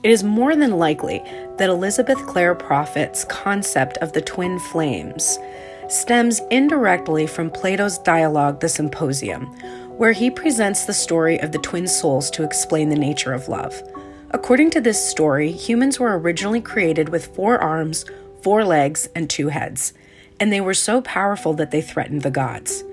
It is more than likely that Elizabeth Clare Prophet's concept of the twin flames stems indirectly from Plato's dialogue The Symposium, where he presents the story of the twin souls to explain the nature of love. According to this story, humans were originally created with 4 arms, 4 legs, and 2 heads, and they were so powerful that they threatened the gods.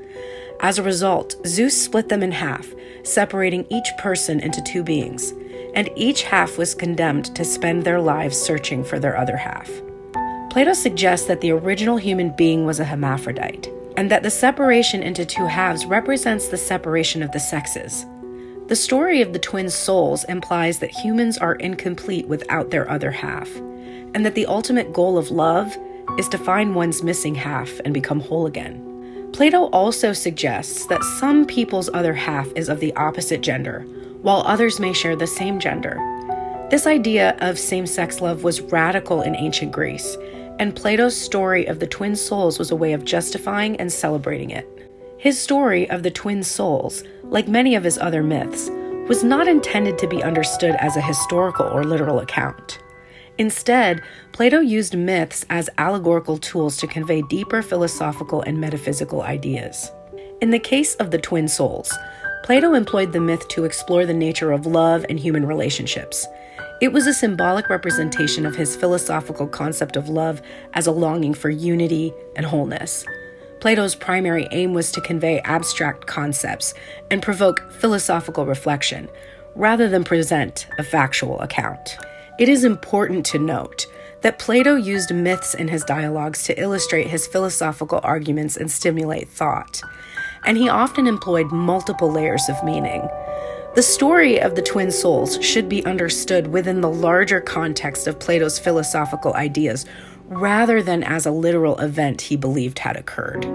As a result, Zeus split them in half, separating each person into 2 beings, and each half was condemned to spend their lives searching for their other half. Plato suggests that the original human being was a hermaphrodite, and that the separation into 2 halves represents the separation of the sexes. The story of the twin souls implies that humans are incomplete without their other half, and that the ultimate goal of love is to find one's missing half and become whole again. Plato also suggests that some people's other half is of the opposite gender, while others may share the same gender. This idea of same-sex love was radical in ancient Greece, and Plato's story of the twin souls was a way of justifying and celebrating it. His story of the twin souls, like many of his other myths, was not intended to be understood as a historical or literal account. Instead, Plato used myths as allegorical tools to convey deeper philosophical and metaphysical ideas. In the case of the twin souls, Plato employed the myth to explore the nature of love and human relationships. It was a symbolic representation of his philosophical concept of love as a longing for unity and wholeness. Plato's primary aim was to convey abstract concepts and provoke philosophical reflection, rather than present a factual account. It is important to note that Plato used myths in his dialogues to illustrate his philosophical arguments and stimulate thought, and he often employed multiple layers of meaning. The story of the twin souls should be understood within the larger context of Plato's philosophical ideas, rather than as a literal event he believed had occurred.